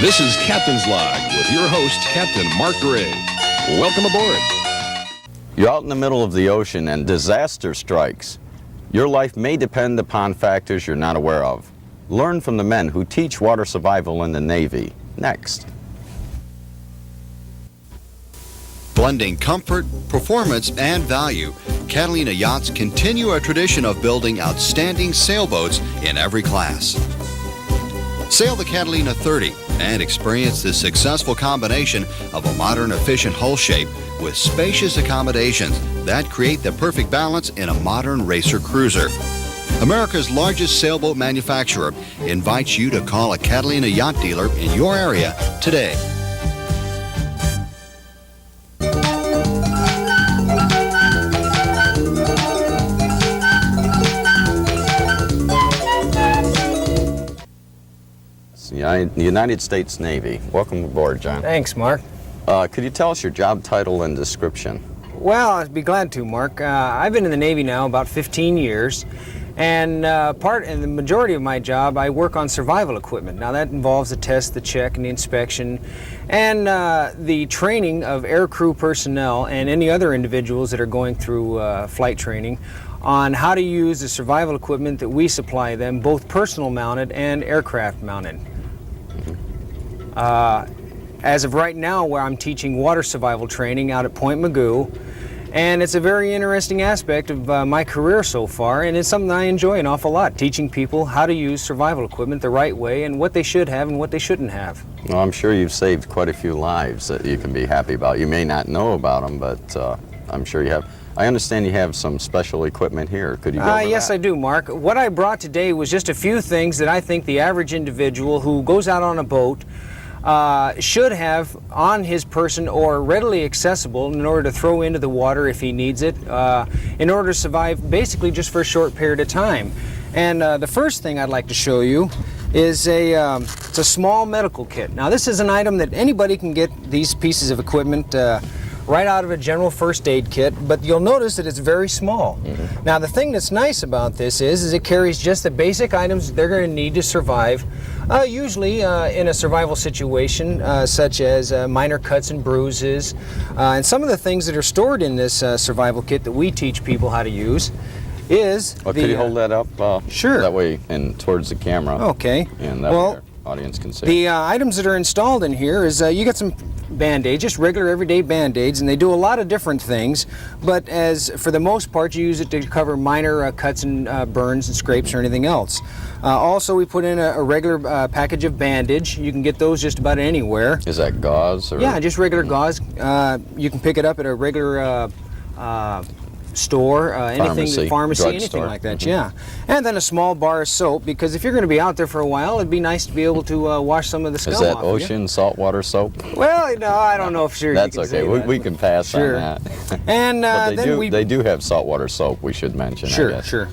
This is Captain's Log with your host, Captain Mark Gray. Welcome aboard. You're out in the middle of the ocean and disaster strikes. Your life may depend upon factors you're not aware of. Learn from the men who teach water survival in the Navy. Next. Blending comfort, performance, and value, Catalina Yachts continue a tradition of building outstanding sailboats in every class. Sail the Catalina 30 and experience the successful combination of a modern, efficient hull shape with spacious accommodations that create the perfect balance in a modern racer cruiser. America's largest sailboat manufacturer invites you to call a Catalina yacht dealer in your area today. The United States Navy. Welcome aboard, John. Thanks, Mark. Could you tell us your job title and description? Well, I'd be glad to, Mark. I've been in the Navy now about 15 years, and the majority of my job, I work on survival equipment. Now that involves the test, the check, and the inspection, and the training of aircrew personnel and any other individuals that are going through flight training on how to use the survival equipment that we supply them, both personal mounted and aircraft mounted. As of right now, where I'm teaching water survival training out at Point Magoo, and it's a very interesting aspect of my career so far, and it's something I enjoy an awful lot, teaching people how to use survival equipment the right way and what they should have and what they shouldn't have. Well, I'm sure you've saved quite a few lives that you can be happy about. You may not know about them, but I'm sure you have. I understand you have some special equipment here. Could you go over Yes, that? I do, Mark. What I brought today was just a few things that I think the average individual who goes out on a boat should have on his person or readily accessible in order to throw into the water if he needs it, in order to survive basically just for a short period of time. And the first thing I'd like to show you is it's a small medical kit. Now this is an item that anybody can get these pieces of equipment right out of a general first aid kit, but you'll notice that it's very small. Mm-hmm. Now the thing that's nice about this is it carries just the basic items they're going to need to survive, usually in a survival situation, such as minor cuts and bruises, and some of the things that are stored in this survival kit that we teach people how to use is Could you hold that up? Sure. That way and towards the camera. Okay. And that way our audience can see. The items that are installed in here is you get some Band-Aids, just regular everyday Band-Aids, and they do a lot of different things, but as for the most part you use it to cover minor cuts and burns and scrapes or anything else. Also we put in a regular package of bandage. You can get those just about anywhere. Is that gauze? Or? Yeah, just regular gauze. You can pick it up at a regular store, pharmacy, anything store. like that, yeah. And then a small bar of soap, because if you're going to be out there for a while, it'd be nice to be able to wash some of the scum off. Is that ocean saltwater soap? Well, no, I don't know if sure. That's you can okay. say that, we can pass on that. And but then they do have saltwater soap. We should mention. Sure, I guess. sure.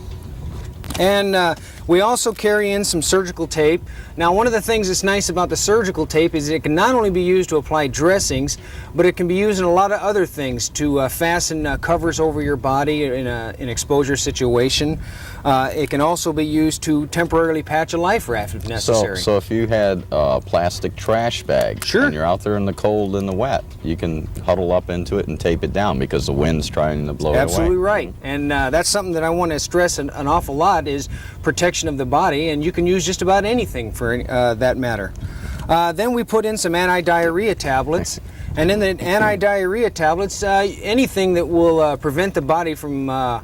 And we also carry in some surgical tape. Now, one of the things that's nice about the surgical tape is it can not only be used to apply dressings, but it can be used in a lot of other things to fasten covers over your body in an exposure situation. It can also be used to temporarily patch a life raft if necessary. So if you had a plastic trash bag Sure. and you're out there in the cold and the wet, you can huddle up into it and tape it down because the wind's trying to blow it away. Absolutely right. And that's something that I want to stress an awful lot is protection of the body, and you can use just about anything for that matter. Then we put in some anti-diarrhea tablets, and in the anti-diarrhea tablets, anything that will prevent the body from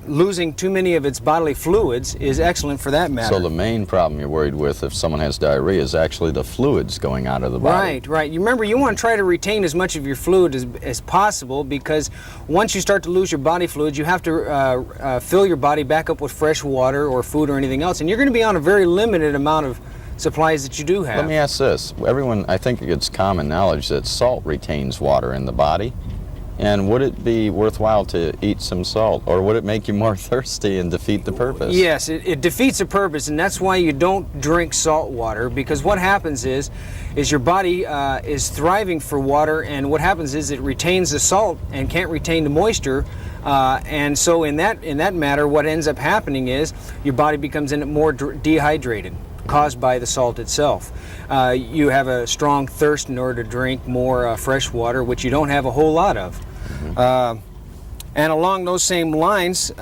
losing too many of its bodily fluids is excellent for that matter. So the main problem you're worried with if someone has diarrhea is actually the fluids going out of the body. Right, right. You remember, you want to try to retain as much of your fluid as possible, because once you start to lose your body fluids, you have to fill your body back up with fresh water or food or anything else, and you're going to be on a very limited amount of supplies that you do have. Let me ask this. Everyone, I think it's common knowledge that salt retains water in the body. And would it be worthwhile to eat some salt, or would it make you more thirsty and defeat the purpose? Yes, it defeats the purpose, and that's why you don't drink salt water, because what happens is your body is thriving for water, and what happens is it retains the salt and can't retain the moisture, and so in that matter, what ends up happening is your body becomes more dehydrated. caused by the salt itself. You have a strong thirst in order to drink more fresh water, which you don't have a whole lot of. And along those same lines,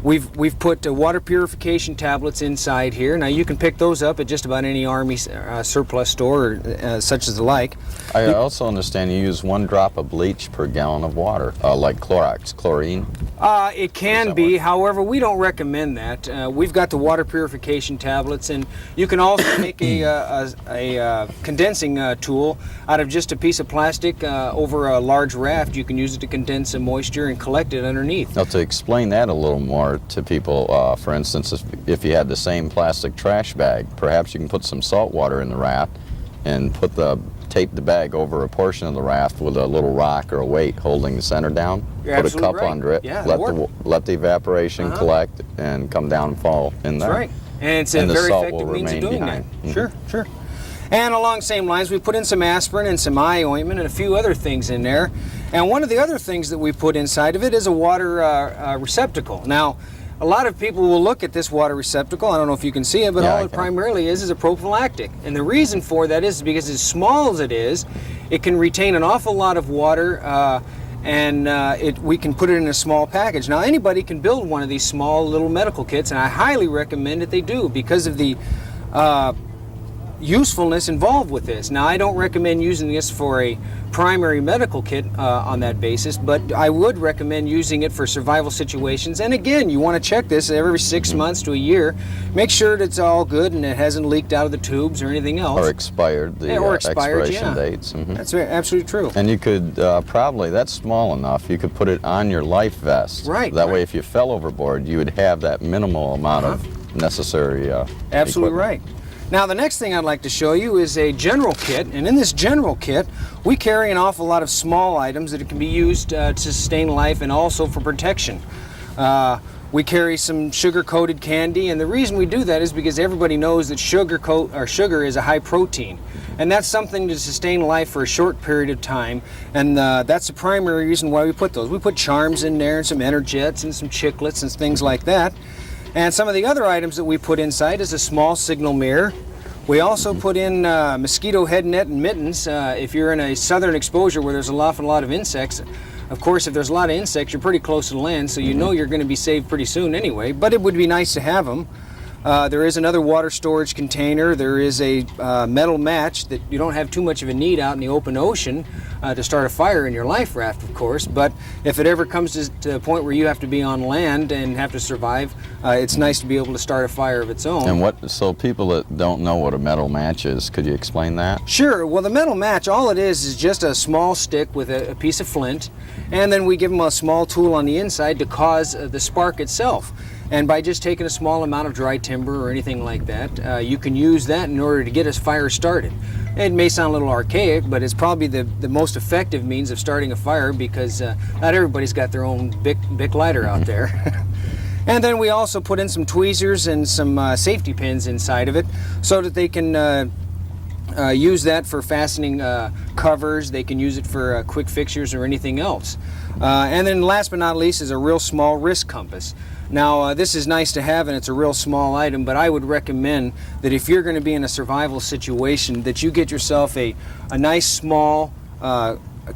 we've put water purification tablets inside here. Now you can pick those up at just about any Army surplus store, such as the like. I also understand you use 1 drop of bleach per gallon of water, like Clorox, chlorine. It can be, however, we don't recommend that. We've got the water purification tablets, and you can also make a condensing tool out of just a piece of plastic over a large raft. You can use it to condense the moisture and collect it underneath. Now, to explain that a little more to people, for instance, if you had the same plastic trash bag, perhaps you can put some salt water in the raft and tape the bag over a portion of the raft with a little rock or a weight holding the center down. You're put a absolutely cup right. under it, Yeah, let the evaporation collect and come down and fall in there. That's right. And it's a the very salt effective will means of remain doing behind. that. Sure, sure. And along the same lines, we put in some aspirin and some eye ointment and a few other things in there. And one of the other things that we put inside of it is a water receptacle. Now, a lot of people will look at this water receptacle, I don't know if you can see it, but all it primarily is a prophylactic. And the reason for that is because as small as it is, it can retain an awful lot of water, and we can put it in a small package. Now, anybody can build one of these small little medical kits, and I highly recommend that they do because of the usefulness involved with this. Now, I don't recommend using this for a primary medical kit on that basis, but I would recommend using it for survival situations. And again, you want to check this every 6 months to a year. Make sure that it's all good and it hasn't leaked out of the tubes or anything else. Or expired, the expiration dates. That's absolutely true. And you could probably, that's small enough, you could put it on your life vest. Right. That way if you fell overboard, you would have that minimal amount of necessary Absolutely equipment. right. Now, the next thing I'd like to show you is a general kit, and in this general kit, we carry an awful lot of small items that can be used to sustain life and also for protection. We carry some sugar-coated candy, and the reason we do that is because everybody knows that sugar is a high protein, and that's something to sustain life for a short period of time, and that's the primary reason why we put those. We put charms in there, and some Energets, and some chiclets, and things like that. And some of the other items that we put inside is a small signal mirror. We also put in mosquito head net and mittens. If you're in a southern exposure where there's an awful lot of insects, of course, if there's a lot of insects, you're pretty close to the land, so you know you're going to be saved pretty soon anyway, but it would be nice to have them. There is another water storage container. There is a metal match that you don't have too much of a need out in the open ocean to start a fire in your life raft, of course, but if it ever comes to a point where you have to be on land and have to survive, it's nice to be able to start a fire of its own. And so people that don't know what a metal match is, could you explain that? Sure. Well, the metal match, all it is just a small stick with a piece of flint, and then we give them a small tool on the inside to cause the spark itself. And by just taking a small amount of dry timber or anything like that, you can use that in order to get a fire started. It may sound a little archaic, but it's probably the most effective means of starting a fire because not everybody's got their own Bic lighter out there. And then we also put in some tweezers and some safety pins inside of it so that they can use that for fastening covers. They can use it for quick fixtures or anything else. And then last but not least is a real small wrist compass. Now, this is nice to have, and it's a real small item, but I would recommend that if you're going to be in a survival situation, that you get yourself a nice small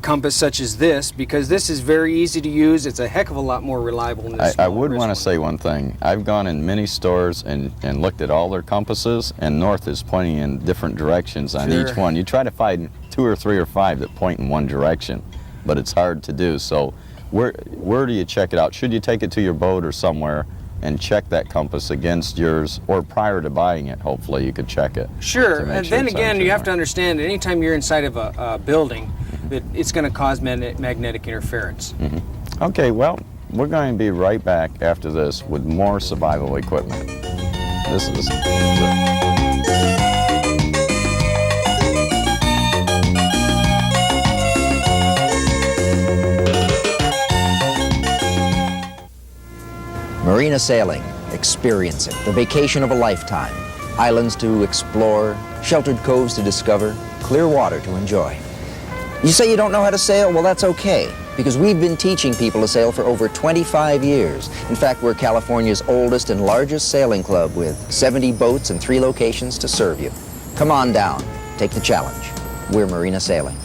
compass such as this, because this is very easy to use. It's a heck of a lot more reliable than this. I would want to say one thing. I've gone in many stores and looked at all their compasses, and north is pointing in different directions on each one. You try to find 2 or 3 or 5 that point in one direction, but it's hard to do. So where do you check it out? Should you take it to your boat or somewhere and check that compass against yours, or prior to buying it, hopefully you could check it? Sure, and then again, you have to understand that anytime you're inside of a building, that it's going to cause magnetic interference. Okay, well, we're going to be right back after this with more survival equipment. This is Marina sailing, experience it, the vacation of a lifetime. Islands to explore, sheltered coves to discover, clear water to enjoy. You say you don't know how to sail? Well, that's okay. because we've been teaching people to sail for over 25 years. In fact, we're California's oldest and largest sailing club with 70 boats and 3 locations to serve you. Come on down, take the challenge. We're Marina Sailing.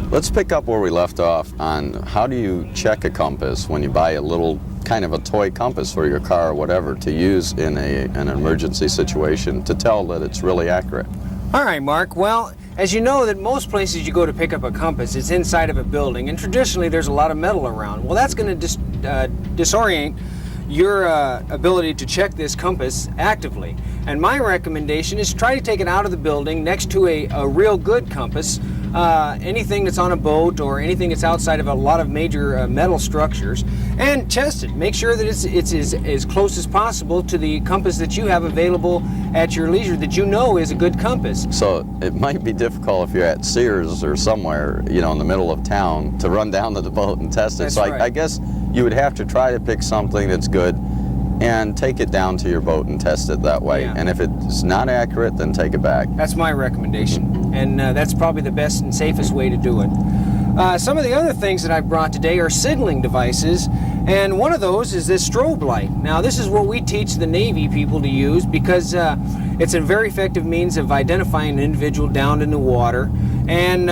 Let's pick up where we left off on how do you check a compass when you buy a little kind of a toy compass for your car or whatever to use in an emergency situation to tell that it's really accurate. All right, Mark. Well, as you know that most places you go to pick up a compass, it's inside of a building, and traditionally there's a lot of metal around. Well, that's going to disorient your ability to check this compass actively. And my recommendation is try to take it out of the building next to a real good compass. Anything that's on a boat or anything that's outside of a lot of major metal structures, and test it. Make sure that it's as close as possible to the compass that you have available at your leisure that you know is a good compass. So it might be difficult if you're at Sears or somewhere, you know, in the middle of town to run down to the boat and test it. That's so right. I guess you would have to try to pick something that's good and take it down to your boat and test it that way. Yeah. And if it's not accurate, then take it back. That's my recommendation, and that's probably the best and safest way to do it. Some of the other things that I've brought today are signaling devices, and one of those is this strobe light. Now, this is what we teach the Navy people to use because it's a very effective means of identifying an individual down in the water, and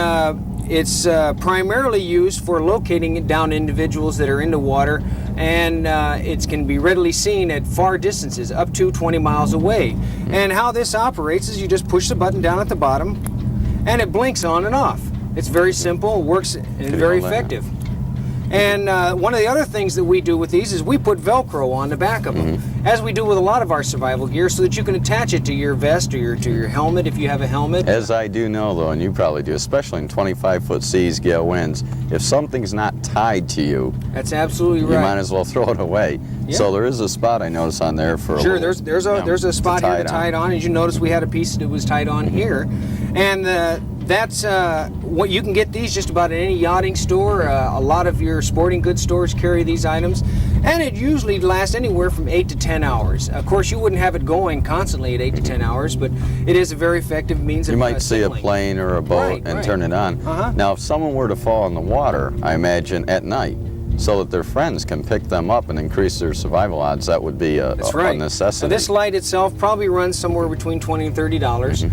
it's primarily used for locating down individuals that are in the water, and it can be readily seen at far distances, up to 20 miles away. And how this operates is you just push the button down at the bottom, and it blinks on and off. It's very simple, works, and very effective. And one of the other things that we do with these is we put Velcro on the back of them, as we do with a lot of our survival gear, so that you can attach it to your vest or to your helmet if you have a helmet. As I do know, though, and you probably do, especially in 25-foot seas, gale winds, if something's not tied to you, that's absolutely right. You might as well throw it away. Yeah. So there is a spot I noticed on there for sure. a little, There's a spot here to tie it on. As you notice, we had a piece that was tied on here, and that's what you can get these just about at any yachting store. A lot of your sporting goods stores carry these items, and it usually lasts anywhere from 8 to 10 hours. Of course, you wouldn't have it going constantly at 8 to 10 hours, but it is a very effective means of You might see a signaling. plane or a boat and turn it on. Now, if someone were to fall in the water, I imagine at night, so that their friends can pick them up and increase their survival odds, that would be a necessity. So this light itself probably runs somewhere between $20 and $30,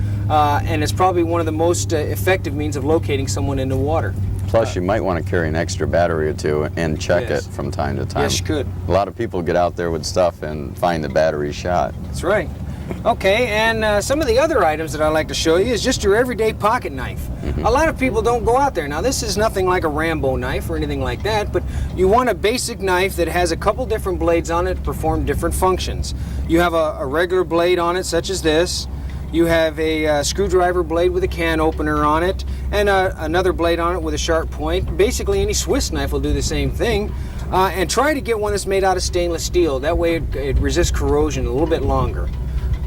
and it's probably one of the most effective means of locating someone in the water. Plus, you might want to carry an extra battery or two and check Yes. it from time to time. Yes, you could. A lot of people get out there with stuff and find the battery shot. That's right. Okay, and some of the other items that I like to show you is just your everyday pocket knife. A lot of people don't go out there. Now, this is nothing like a Rambo knife or anything like that, but you want a basic knife that has a couple different blades on it to perform different functions. You have a regular blade on it, such as this. You have a screwdriver blade with a can opener on it, and another blade on it with a sharp point. Basically, any Swiss knife will do the same thing. And try to get one that's made out of stainless steel. That way it resists corrosion a little bit longer.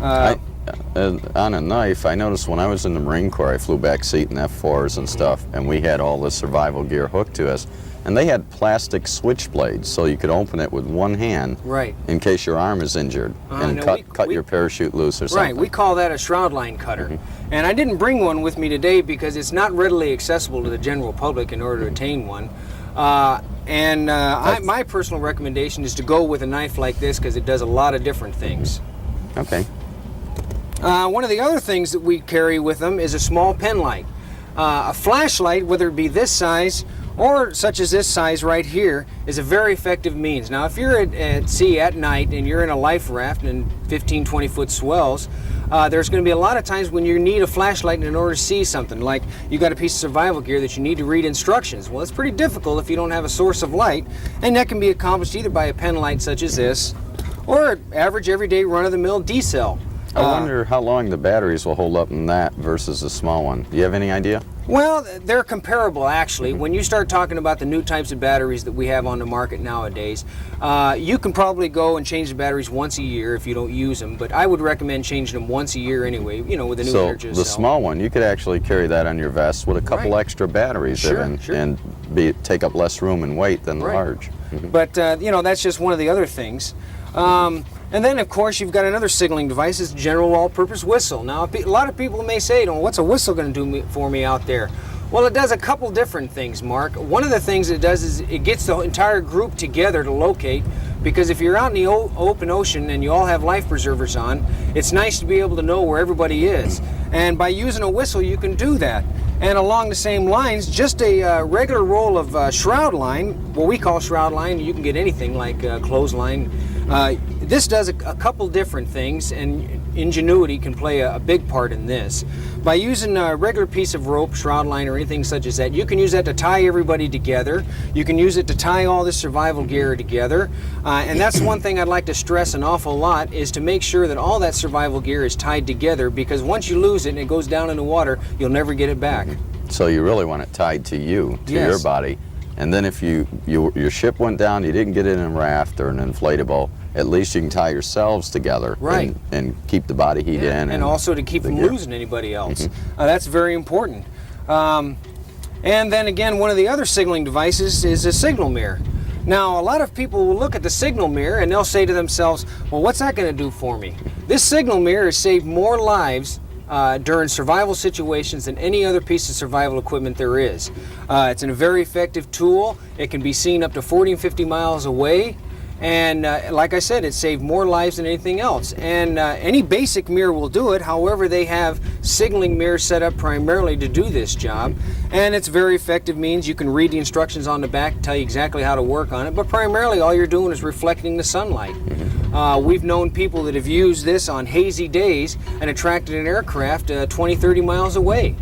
On a knife, I noticed when I was in the Marine Corps, I flew back seat in F4s and stuff, and we had all this survival gear hooked to us. And they had plastic switchblades, so you could open it with one hand, right, in case your arm is injured, and cut your parachute loose or something. Right, we call that a shroud line cutter. And I didn't bring one with me today because it's not readily accessible to the general public in order to attain one. My personal recommendation is to go with a knife like this because it does a lot of different things. Okay. One of the other things that we carry with them is a small pen light. A flashlight, whether it be this size or such as this size right here, is a very effective means. Now, if you're at sea at night and you're in a life raft in 15, 20-foot swells, there's going to be a lot of times when you need a flashlight in order to see something, like you got a piece of survival gear that you need to read instructions. Well, it's pretty difficult if you don't have a source of light, and that can be accomplished either by a pen light such as this or average everyday run-of-the-mill D-cell. I wonder how long the batteries will hold up in that versus the small one. Do you have any idea? Well, they're comparable actually. When you start talking about the new types of batteries that we have on the market nowadays, you can probably go and change the batteries once a year if you don't use them, but I would recommend changing them once a year anyway, you know, with the new energy So the cell. small one, you could actually carry that on your vest with a couple extra batteries in and take up less room and weight than the large. But, you know, that's just one of the other things. And then, of course, you've got another signaling device, it's a general all-purpose whistle. Now, a lot of people may say, what's a whistle going to do for me out there? Well, it does a couple different things, Mark. One of the things it does is it gets the entire group together to locate, because if you're out in the open ocean and you all have life preservers on, it's nice to be able to know where everybody is. And by using a whistle, you can do that. And along the same lines, just a regular roll of shroud line, what we call shroud line, you can get anything like clothesline. This does a couple different things, and ingenuity can play a big part in this. By using a regular piece of rope, shroud line, or anything such as that, you can use that to tie everybody together. You can use it to tie all this survival gear together. And that's one thing I'd like to stress an awful lot, is to make sure that all that survival gear is tied together, because once you lose it and it goes down in the water, you'll never get it back. So you really want it tied to you, to your body. And then if your ship went down, you didn't get it in a raft or an inflatable, at least you can tie yourselves together and keep the body heat in. And also to keep from losing anybody else. That's very important. And then again, one of the other signaling devices is a signal mirror. Now, a lot of people will look at the signal mirror and they'll say to themselves, well, what's that going to do for me? This signal mirror has saved more lives during survival situations than any other piece of survival equipment there is. It's a very effective tool. It can be seen up to 40 and 50 miles away. And like I said, it saved more lives than anything else. And any basic mirror will do it. However, they have signaling mirrors set up primarily to do this job. And it's very effective means you can read the instructions on the back, tell you exactly how to work on it. But primarily all you're doing is reflecting the sunlight. We've known people that have used this on hazy days and attracted an aircraft 20, 30 miles away.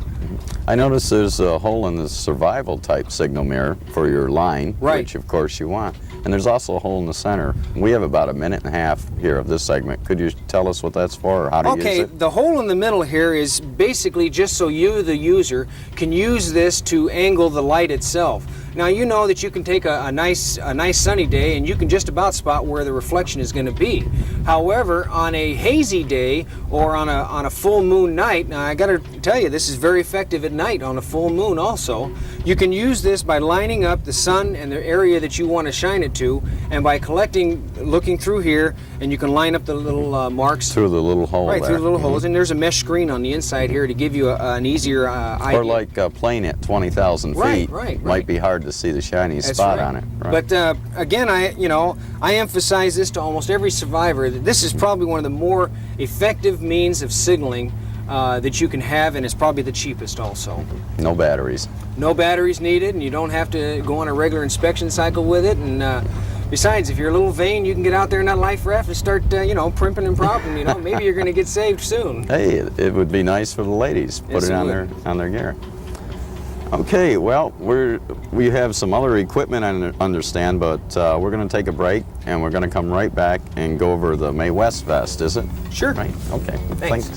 I noticed there's a hole in the survival type signal mirror for your line, which of course you want. And there's also a hole in the center. We have about a minute and a half here of this segment. Could you tell us what that's for or how to use it? Okay, the hole in the middle here is basically just so you, the user, can use this to angle the light itself. Now, you know that you can take a nice sunny day and you can just about spot where the reflection is going to be. However, on a hazy day or on a full moon night, now I got to tell you, this is very effective at night on a full moon also. You can use this by lining up the sun and the area that you want to shine it to, and by looking through here, and you can line up the little marks. Through the little hole through the little holes, and there's a mesh screen on the inside here to give you an easier idea. Or like a plane at 20,000 feet. Might be hard to see the shiny spot on it. But again, I emphasize this to almost every survivor, that this is probably one of the more effective means of signaling that you can have, and it's probably the cheapest also. No batteries. No batteries needed, and you don't have to go on a regular inspection cycle with it. And besides, if you're a little vain, you can get out there in that life raft and start, primping and propping. Maybe you're going to get saved soon. Hey, it would be nice for the ladies. Put it on their gear. Okay, well, we have some other equipment, I understand, but we're going to take a break, and we're going to come right back and go over the May West vest, is it? Sure. Right? Okay. Thanks.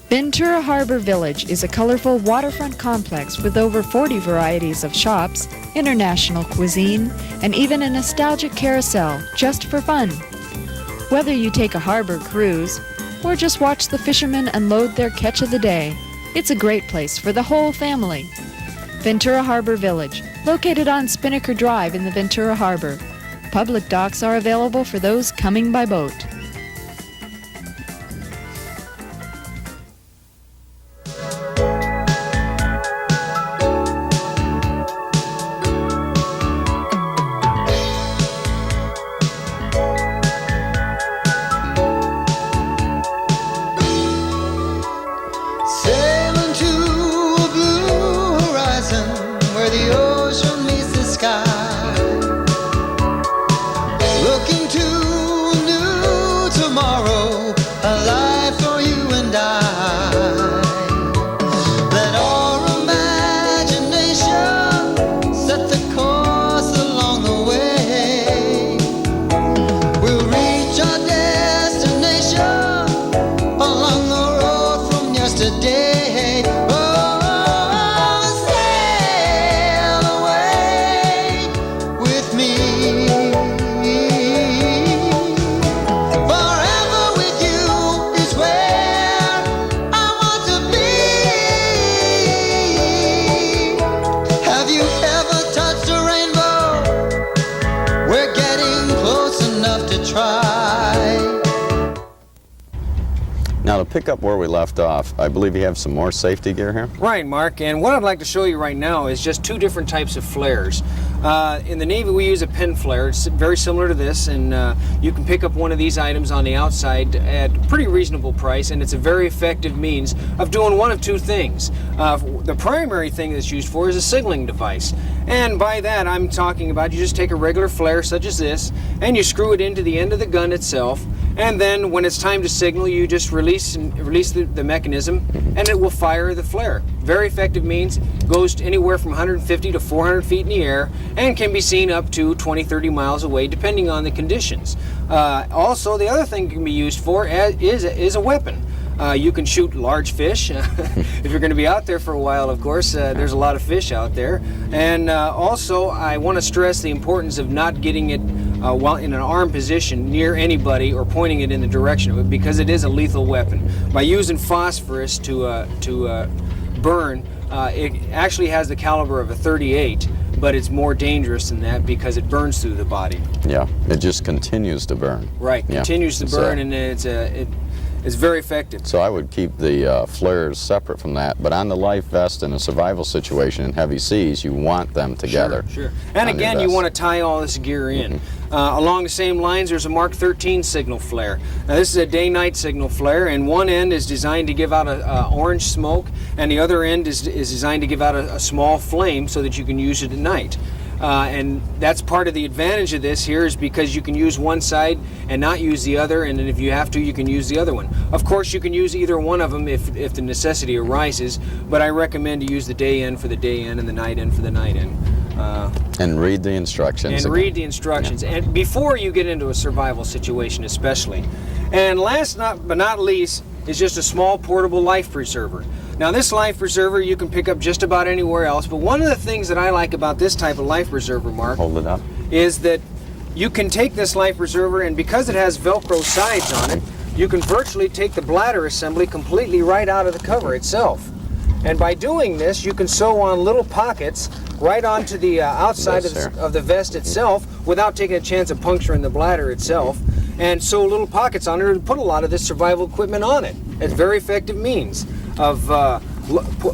Ventura Harbor Village is a colorful waterfront complex with over 40 varieties of shops, international cuisine, and even a nostalgic carousel just for fun. Whether you take a harbor cruise or just watch the fishermen unload their catch of the day, it's a great place for the whole family. Ventura Harbor Village, located on Spinnaker Drive in the Ventura Harbor. Public docks are available for those coming by boat. Looking to a new tomorrow, a life for you and I. Now, to pick up where we left off, I believe you have some more safety gear here? Right, Mark, and what I'd like to show you right now is just two different types of flares. In the Navy, we use a pin flare. It's very similar to this, and you can pick up one of these items on the outside at a pretty reasonable price, and it's a very effective means of doing one of two things. The primary thing that's used for is a signaling device, and by that I'm talking about you just take a regular flare such as this, and you screw it into the end of the gun itself, and then when it's time to signal, you just release the mechanism, and it will fire the flare. Very effective means, goes to anywhere from 150 to 400 feet in the air, and can be seen up to 20-30 miles away depending on the conditions. Also, the other thing it can be used for is a weapon. You can shoot large fish. If you're going to be out there for a while, of course, there's a lot of fish out there. And also, I want to stress the importance of not getting it while in an armed position near anybody or pointing it in the direction of it, because it is a lethal weapon. By using phosphorus to burn, it actually has the caliber of a .38, but it's more dangerous than that because it burns through the body. Yeah, it just continues to burn. Right, yeah. Continues to burn, and it's very effective. So I would keep the flares separate from that, but on the life vest in a survival situation in heavy seas, you want them together. Sure. And again, you want to tie all this gear in. Along the same lines, there's a Mark 13 signal flare. Now this is a day-night signal flare, and one end is designed to give out a orange smoke, and the other end is designed to give out a small flame so that you can use it at night. And that's part of the advantage of this here, is because you can use one side and not use the other, and then if you have to, you can use the other one. Of course, you can use either one of them if the necessity arises, but I recommend to use the day end for the day end and the night end for the night end. And read the instructions. And read the instructions, yeah. And before you get into a survival situation especially. And last but not least is just a small portable life preserver. Now this life preserver you can pick up just about anywhere else, but one of the things that I like about this type of life preserver, Mark, hold it up, is that you can take this life preserver, and because it has Velcro sides on it, you can virtually take the bladder assembly completely right out of the cover itself. And by doing this, you can sew on little pockets right onto the outside of the vest itself without taking a chance of puncturing the bladder itself, and sew little pockets on it and put a lot of this survival equipment on it. It's a very effective means of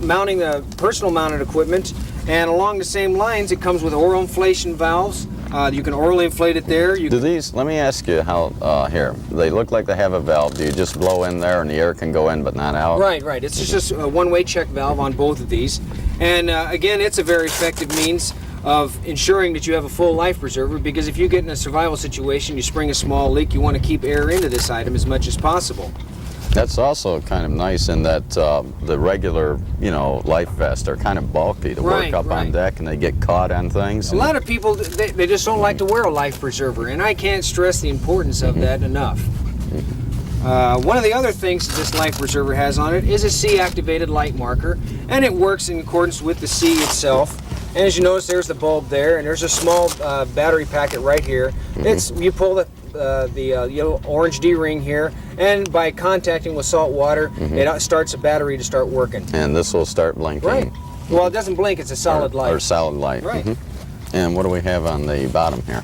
mounting the personal mounted equipment. And along the same lines, it comes with oral inflation valves. You can orally inflate it there. Do these, let me ask you how, here, they look like they have a valve. Do you just blow in there and the air can go in but not out? Right. It's just a one-way check valve on both of these. And again, it's a very effective means of ensuring that you have a full life preserver, because if you get in a survival situation, you spring a small leak, you want to keep air into this item as much as possible. That's also kind of nice in that the regular, life vests are kind of bulky to work up on deck, and they get caught on things. A lot of people, they just don't like to wear a life preserver, and I can't stress the importance of that enough. One of the other things that this life preserver has on it is a C-activated light marker, and it works in accordance with the C itself. And as you notice, there's the bulb there, and there's a small battery packet right here. You pull the yellow orange D-ring here, and by contacting with salt water, it starts a battery to start working. And this will start blinking. Right. Well, it doesn't blink, it's a solid light. Or solid light. Right. And what do we have on the bottom here?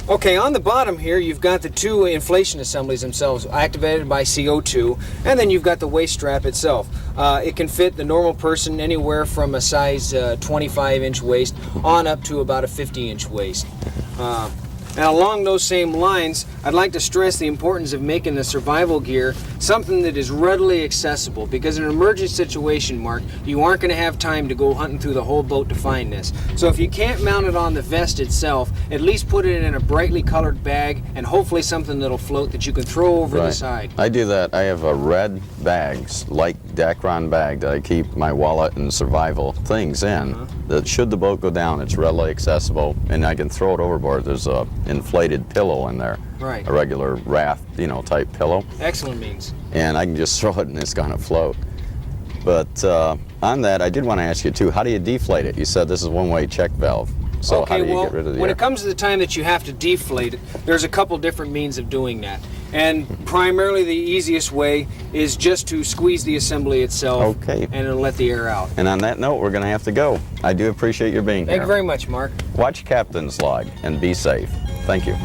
Okay, on the bottom here, you've got the two inflation assemblies themselves, activated by CO2, and then you've got the waist strap itself. It can fit the normal person anywhere from a size 25-inch waist on up to about a 50-inch waist. And along those same lines, I'd like to stress the importance of making the survival gear something that is readily accessible, because in an emergency situation, Mark, you aren't going to have time to go hunting through the whole boat to find this. So if you can't mount it on the vest itself, at least put it in a brightly colored bag, and hopefully something that'll float that you can throw over the side. I do that. I have a red bags, like Dacron bag, that I keep my wallet and survival things in. That should the boat go down, it's readily accessible, and I can throw it overboard. There's a inflated pillow in there. Right. A regular raft, type pillow. Excellent means. And I can just throw it and it's going to float. But on that, I did want to ask you too, how do you deflate it? You said this is one-way check valve. So how do you get rid of the when air? it comes to the time that you have to deflate it, there's a couple different means of doing that. And primarily the easiest way is just to squeeze the assembly itself, and it'll let the air out. And on that note, we're going to have to go. I do appreciate your being here. Thank you very much, Mark. Watch Captain's Log and be safe. Thank you.